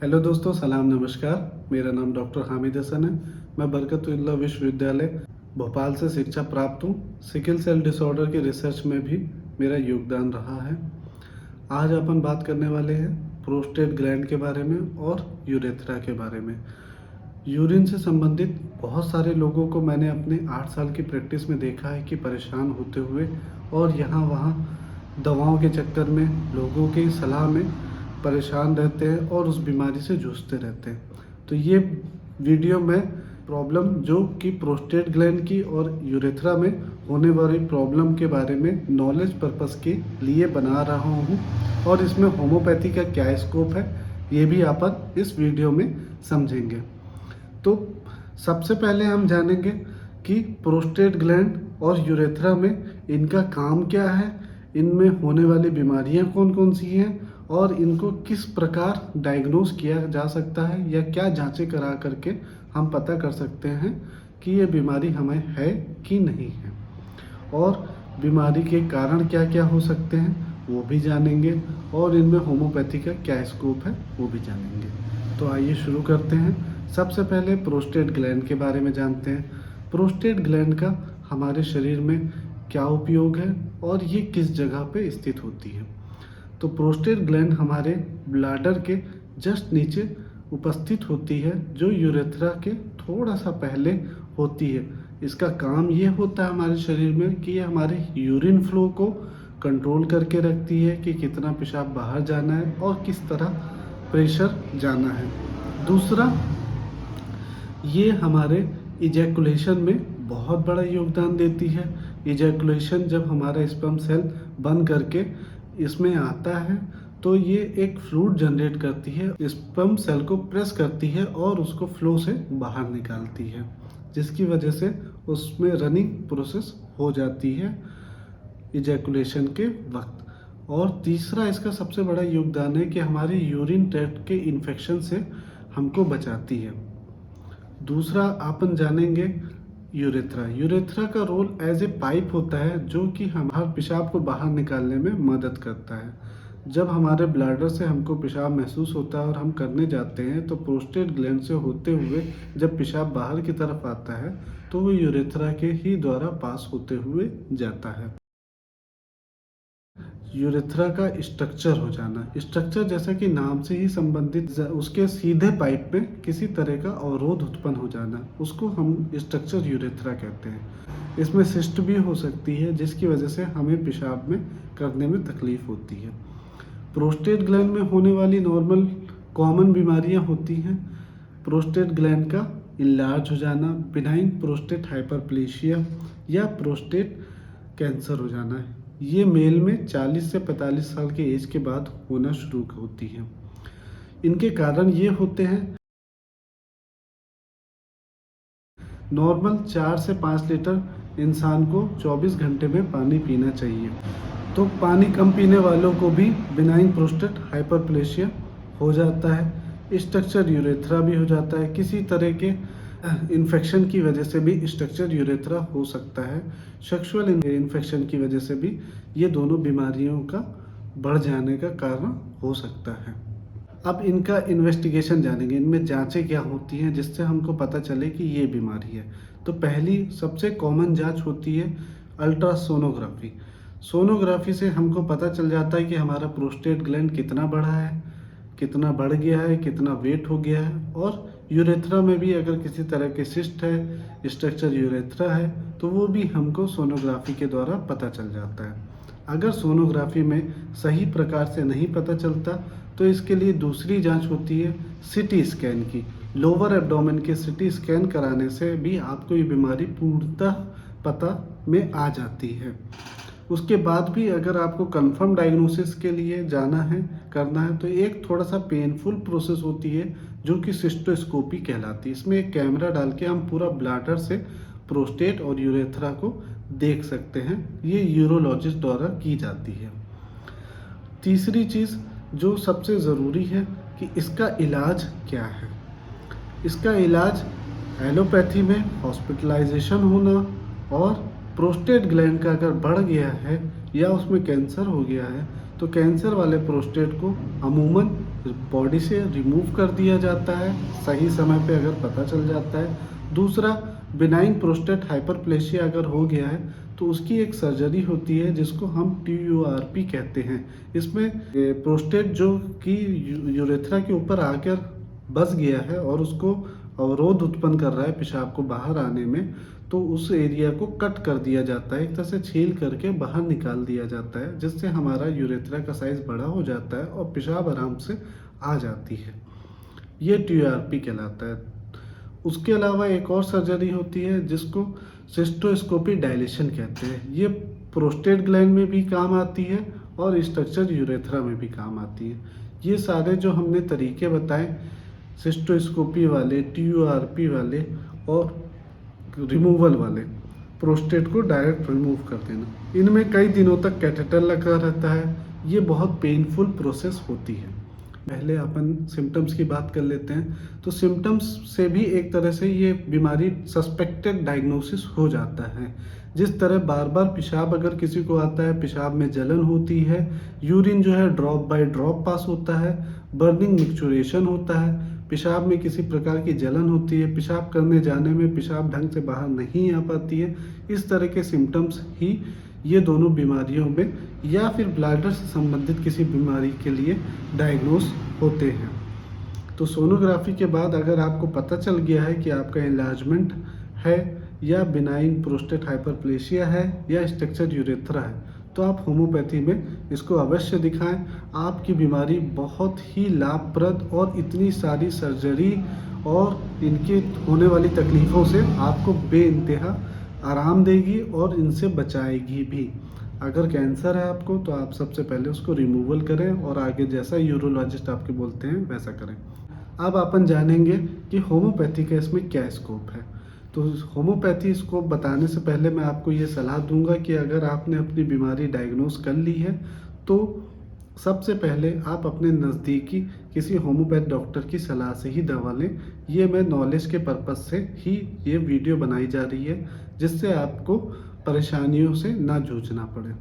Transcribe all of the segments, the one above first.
Hello दोस्तों, सलाम नमस्कार। मेरा नाम डॉक्टर हामिद हसन है। मैं बरकतुल्लाह विश्वविद्यालय भोपाल से शिक्षा प्राप्त हूँ। सिकल सेल डिसऑर्डर के रिसर्च में भी मेरा योगदान रहा है। आज अपन बात करने वाले हैं प्रोस्टेट ग्लैंड के बारे में और यूरेथ्रा के बारे में। यूरिन से संबंधित बहुत सारे लोगों को मैंने अपने 8 साल की प्रैक्टिस में देखा है कि परेशान होते हुए और यहाँ वहाँ दवाओं के चक्कर में, लोगों की सलाह में परेशान रहते हैं और उस बीमारी से जूझते रहते हैं। तो ये वीडियो में प्रॉब्लम जो कि प्रोस्टेट ग्लैंड की और यूरेथ्रा में होने वाली प्रॉब्लम के बारे में नॉलेज पर्पस के लिए बना रहा हूँ और इसमें होम्योपैथी का क्या स्कोप है ये भी अपन इस वीडियो में समझेंगे। तो सबसे पहले हम जानेंगे कि प्रोस्टेट ग्लैंड और यूरेथ्रा में इनका काम क्या है, इनमें होने वाली बीमारियां कौन कौन सी हैं और इनको किस प्रकार डायग्नोज किया जा सकता है या क्या जांचें करा करके हम पता कर सकते हैं कि ये बीमारी हमें है कि नहीं है, और बीमारी के कारण क्या क्या हो सकते हैं वो भी जानेंगे, और इनमें होम्योपैथी का क्या स्कोप है वो भी जानेंगे। तो आइए शुरू करते हैं। सबसे पहले प्रोस्टेट ग्लैंड के बारे में जानते हैं। प्रोस्टेट ग्लैंड का हमारे शरीर में क्या उपयोग है और ये किस जगह पे स्थित होती है। तो प्रोस्टेट ग्लैंड हमारे ब्लैडर के जस्ट नीचे उपस्थित होती है, जो यूरेथ्रा के थोड़ा सा पहले होती है। इसका काम ये होता है हमारे शरीर में कि ये हमारे यूरिन फ्लो को कंट्रोल करके रखती है कि कितना पेशाब बाहर जाना है और किस तरह प्रेशर जाना है। दूसरा, ये हमारे इजैकुलेशन में बहुत बड़ा योगदान देती है। इजैकुलेशन जब हमारा स्पर्म सेल बन करके इसमें आता है तो ये एक फ्लूइड जनरेट करती है, स्पर्म सेल को प्रेस करती है और उसको फ्लो से बाहर निकालती है, जिसकी वजह से उसमें रनिंग प्रोसेस हो जाती है इजैकुलेशन के वक्त। और तीसरा, इसका सबसे बड़ा योगदान है कि हमारे यूरिन ट्रैक्ट के इन्फेक्शन से हमको बचाती है। दूसरा अपन जानेंगे यूरेथ्रा। यूरेथ्रा का रोल एज ए पाइप होता है जो कि हमारे पेशाब को बाहर निकालने में मदद करता है। जब हमारे ब्लैडर से हमको पेशाब महसूस होता है और हम करने जाते हैं तो प्रोस्टेट ग्लैंड से होते हुए जब पेशाब बाहर की तरफ आता है तो वो यूरेथ्रा के ही द्वारा पास होते हुए जाता है। यूरेथ्रा का स्ट्रक्चर हो जाना, स्ट्रक्चर जैसा कि नाम से ही संबंधित, उसके सीधे पाइप में किसी तरह का अवरोध उत्पन्न हो जाना, उसको हम स्ट्रक्चर यूरेथ्रा कहते हैं। इसमें सिस्ट भी हो सकती है जिसकी वजह से हमें पेशाब में करने में तकलीफ होती है। प्रोस्टेट ग्लैंड में होने वाली नॉर्मल कॉमन बीमारियां होती हैं। प्रोस्टेट ग्लैंड का इनलार्ज हो जाना, बिनाइन प्रोस्टेट हाइपरप्लेशिया या प्रोस्टेट कैंसर हो जाना है। ये मेल में 40 से 45 साल के एज के बाद होना शुरू होती है। इनके कारण ये होते हैं, नॉर्मल 4 से 5 लीटर इंसान को 24 घंटे में पानी पीना चाहिए। तो पानी कम पीने वालों को भी बिनाइन प्रोस्टेट हाइपरप्लेशिया हो जाता है। स्ट्रक्चर यूरेथ्रा भी हो जाता है। किसी तरह के इन्फेक्शन की वजह से भी स्ट्रक्चर यूरेथ्रा हो सकता है। सेक्सुअल इन्फेक्शन की वजह से भी ये दोनों बीमारियों का बढ़ जाने का कारण हो सकता है। अब इनका इन्वेस्टिगेशन जानेंगे, इनमें जांचें क्या होती हैं जिससे हमको पता चले कि ये बीमारी है। तो पहली सबसे कॉमन जांच होती है अल्ट्रासोनोग्राफी। सोनोग्राफी से हमको पता चल जाता है कि हमारा प्रोस्टेट ग्लैंड कितना बड़ा है, कितना बढ़ गया है, कितना वेट हो गया है। और यूरेथ्रा में भी अगर किसी तरह के सिस्ट है, स्ट्रक्चर यूरेथ्रा है, तो वो भी हमको सोनोग्राफी के द्वारा पता चल जाता है। अगर सोनोग्राफी में सही प्रकार से नहीं पता चलता तो इसके लिए दूसरी जांच होती है सीटी स्कैन की। लोअर एब्डोमेन के सीटी स्कैन कराने से भी आपको ये बीमारी पूर्णतः पता में आ जाती है। उसके बाद भी अगर आपको कंफर्म डायग्नोसिस के लिए जाना है, करना है, तो एक थोड़ा सा पेनफुल प्रोसेस होती है जो कि सिस्टोस्कोपी कहलाती है। इसमें एक कैमरा डाल के हम पूरा ब्लैडर से प्रोस्टेट और यूरेथ्रा को देख सकते हैं। ये यूरोलॉजिस्ट द्वारा की जाती है। तीसरी चीज़ जो सबसे ज़रूरी है कि इसका इलाज क्या है। इसका इलाज एलोपैथी में हॉस्पिटलाइजेशन होना, और प्रोस्टेट ग्लैंड का अगर बढ़ गया है या उसमें कैंसर हो गया है तो कैंसर वाले प्रोस्टेट को अमूमन बॉडी से रिमूव कर दिया जाता है सही समय पे अगर पता चल जाता है। दूसरा, बिनाइन प्रोस्टेट हाइपरप्लेशिया अगर हो गया है तो उसकी एक सर्जरी होती है जिसको हम TURP कहते हैं। इसमें प्रोस्टेट जो कि यूरेथ्रा के ऊपर आकर बस गया है और उसको अवरोध उत्पन्न कर रहा है पेशाब को बाहर आने में, तो उस एरिया को कट कर दिया जाता है, एक तरह से छील करके बाहर निकाल दिया जाता है, जिससे हमारा यूरेथ्रा का साइज बड़ा हो जाता है और पेशाब आराम से आ जाती है। ये TURP कहलाता है। उसके अलावा एक और सर्जरी होती है जिसको सिस्टोस्कोपी डायलेशन कहते हैं। ये प्रोस्टेट ग्लैंड में भी काम आती है और स्ट्रक्चर यूरेथ्रा में भी काम आती है। ये सारे जो हमने तरीके बताए, सिस्टोस्कोपी वाले, TURP वाले और रिमूवल वाले, प्रोस्टेट को डायरेक्ट रिमूव कर देना, इनमें कई दिनों तक कैथेटर लगा रहता है। ये बहुत पेनफुल प्रोसेस होती है। पहले अपन सिम्टम्स की बात कर लेते हैं। तो सिम्टम्स से भी एक तरह से ये बीमारी सस्पेक्टेड डायग्नोसिस हो जाता है। जिस तरह बार बार पेशाब अगर किसी को आता है, पेशाब में जलन होती है, यूरिन जो है ड्रॉप बाय ड्रॉप पास होता है, बर्निंग मिक्चुरेशन होता है, पेशाब में किसी प्रकार की जलन होती है, पेशाब करने जाने में पेशाब ढंग से बाहर नहीं आ पाती है, इस तरह के सिम्टम्स ही ये दोनों बीमारियों में या फिर ब्लैडर से संबंधित किसी बीमारी के लिए डायग्नोस होते हैं। तो सोनोग्राफी के बाद अगर आपको पता चल गया है कि आपका एनलार्जमेंट है या बिनाइन प्रोस्टेट हाइपरप्लेशिया है या स्ट्रक्चर यूरेथ्रा है, तो आप होम्योपैथी में इसको अवश्य दिखाएं। आपकी बीमारी बहुत ही लाभप्रद और इतनी सारी सर्जरी और इनके होने वाली तकलीफ़ों से आपको बेइंतहा आराम देगी और इनसे बचाएगी भी। अगर कैंसर है आपको तो आप सबसे पहले उसको रिमूवल करें और आगे जैसा यूरोलॉजिस्ट आपके बोलते हैं वैसा करें। अब अपन जानेंगे कि होम्योपैथी का इसमें क्या स्कोप है। तो होम्योपैथी स्कोप बताने से पहले मैं आपको ये सलाह दूंगा कि अगर आपने अपनी बीमारी डायग्नोस कर ली है तो सबसे पहले आप अपने नज़दीकी किसी होम्योपैथ डॉक्टर की सलाह से ही दवा लें। ये मैं नॉलेज के पर्पज़ से ही ये वीडियो बनाई जा रही है, जिससे आपको परेशानियों से ना जूझना पड़े।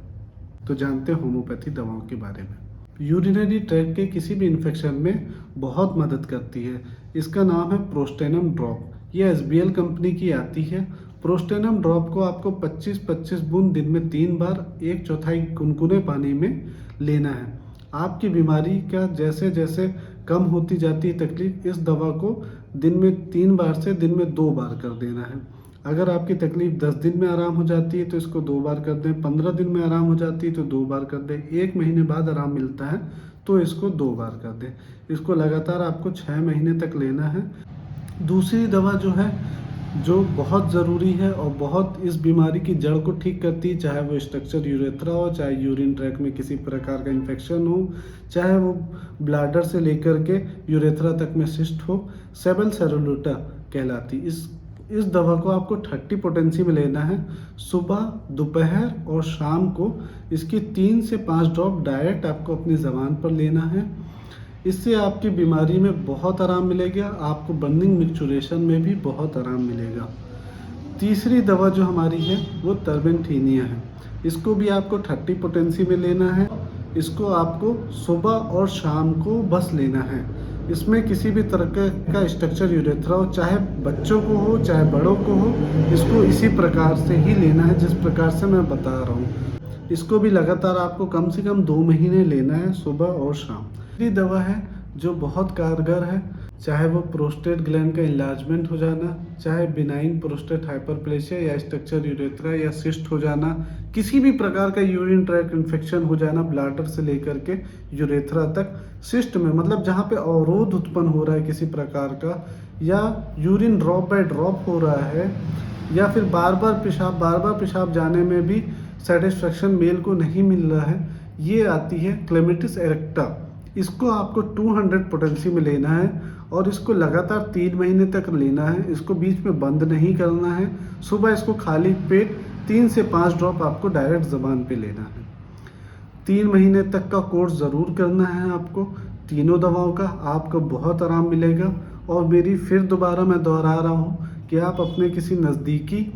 तो जानते हैं होम्योपैथी दवाओं के बारे में। यूरिनरी ट्रैक्ट के किसी भी इन्फेक्शन में बहुत मदद करती है। इसका नाम है प्रोस्टेनम ड्रॉप। ये SBL कंपनी की आती है। प्रोस्टेनम ड्रॉप को आपको 25-25 बूंद दिन में 3 बार 1/4 गुनगुने पानी में लेना है। आपकी बीमारी का जैसे जैसे कम होती जाती है तकलीफ, इस दवा को दिन में 3 बार से दिन में 2 बार कर देना है। अगर आपकी तकलीफ 10 दिन में आराम हो जाती है तो इसको 2 बार कर दें, 15 दिन में आराम हो जाती है तो 2 बार कर दें, 1 महीने बाद आराम मिलता है तो इसको 2 बार कर दें। इसको लगातार आपको 6 महीने तक लेना है। दूसरी दवा जो है, जो बहुत ज़रूरी है और बहुत इस बीमारी की जड़ को ठीक करती है, चाहे वो स्ट्रक्चर यूरेथ्रा हो, चाहे यूरिन ट्रैक में किसी प्रकार का इन्फेक्शन हो, चाहे वो ब्लैडर से लेकर के यूरेथ्रा तक में सिस्ट हो, सेबल सेरुलोटा कहलाती। इस दवा को आपको 30 पोटेंसी में लेना है। सुबह, दोपहर और शाम को इसकी 3 से 5 ड्रॉप डायरेक्ट आपको अपनी ज़बान पर लेना है। इससे आपकी बीमारी में बहुत आराम मिलेगा, आपको बर्निंग मिक्चुरेशन में भी बहुत आराम मिलेगा। तीसरी दवा जो हमारी है वो टर्बेंटीनिया है। इसको भी आपको 30 पोटेंसी में लेना है। इसको आपको सुबह और शाम को बस लेना है। इसमें किसी भी तरह का स्ट्रक्चर यूरेथ्रा हो, चाहे बच्चों को हो चाहे बड़ों को हो, इसको इसी प्रकार से ही लेना है जिस प्रकार से मैं बता रहा हूँ। इसको भी लगातार आपको कम से कम 2 महीने लेना है, सुबह और शाम। ये दवा है जो बहुत कारगर है, चाहे वो प्रोस्टेट ग्लैंड का इन्लार्जमेंट हो जाना, चाहे बिनाइन प्रोस्टेट हाइपरप्लेशिया या स्ट्रक्चर यूरेथ्रा या सिस्ट हो जाना, किसी भी प्रकार का यूरिन ट्रैक्ट इन्फेक्शन हो जाना, ब्लैडर से लेकर के यूरेथ्रा तक, सिस्ट में मतलब जहाँ पे अवरोध उत्पन्न हो रहा है किसी प्रकार का, या यूरिन ड्रॉप बाय ड्रॉप हो रहा है, या फिर बार बार पेशाब जाने में भी सेटिस्फेक्शन मेल को नहीं मिल रहा है, ये आती है क्लेमिटिस एरेक्टा। इसको आपको 200 पोटेंसी में लेना है और इसको लगातार 3 महीने तक लेना है। इसको बीच में बंद नहीं करना है। सुबह इसको खाली पेट 3 से 5 ड्रॉप आपको डायरेक्ट ज़बान पे लेना है। 3 महीने तक का कोर्स ज़रूर करना है आपको। तीनों दवाओं का आपको बहुत आराम मिलेगा। और मेरी फिर दोबारा मैं दोहरा रहा हूँ कि आप अपने किसी नज़दीकी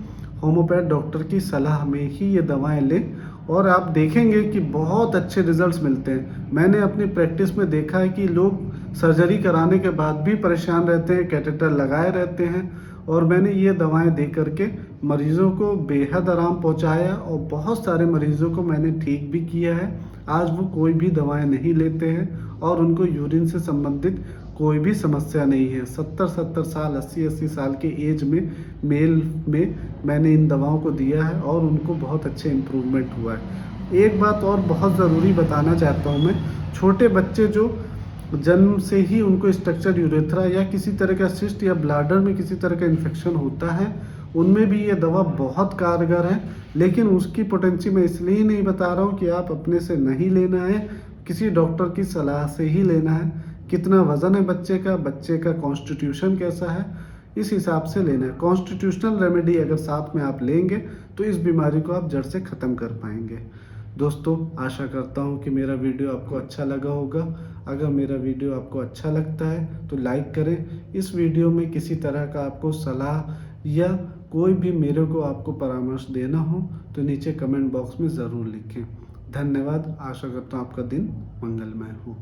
होम्योपैथ डॉक्टर की सलाह में ही ये दवाएं लें और आप देखेंगे कि बहुत अच्छे रिजल्ट्स मिलते हैं। मैंने अपनी प्रैक्टिस में देखा है कि लोग सर्जरी कराने के बाद भी परेशान रहते हैं, कैटेटर लगाए रहते हैं, और मैंने ये दवाएं दे करके मरीज़ों को बेहद आराम पहुंचाया और बहुत सारे मरीज़ों को मैंने ठीक भी किया है। आज वो कोई भी दवाएं नहीं लेते हैं और उनको यूरिन से संबंधित कोई भी समस्या नहीं है। 70-70 साल, 80-80 साल के एज में मेल में मैंने इन दवाओं को दिया है और उनको बहुत अच्छे इम्प्रूवमेंट हुआ है। एक बात और बहुत ज़रूरी बताना चाहता हूँ मैं, छोटे बच्चे जो जन्म से ही उनको स्ट्रक्चर यूरेथ्रा या किसी तरह का सिस्ट या ब्लैडर में किसी तरह का इन्फेक्शन होता है, उनमें भी ये दवा बहुत कारगर है। लेकिन उसकी पोटेंसी मैं इसलिए नहीं बता रहा हूँ कि आप अपने से नहीं लेना है, किसी डॉक्टर की सलाह से ही लेना है। कितना वज़न है बच्चे का कॉन्स्टिट्यूशन कैसा है, इस हिसाब से लेना है। कॉन्स्टिट्यूशनल रेमेडी अगर साथ में आप लेंगे तो इस बीमारी को आप जड़ से ख़त्म कर पाएंगे। दोस्तों, आशा करता हूँ कि मेरा वीडियो आपको अच्छा लगा होगा। अगर मेरा वीडियो आपको अच्छा लगता है तो लाइक करें। इस वीडियो में किसी तरह का आपको सलाह या कोई भी मेरे को आपको परामर्श देना हो तो नीचे कमेंट बॉक्स में ज़रूर लिखें। धन्यवाद। आशा करता हूँ आपका दिन मंगलमय हो।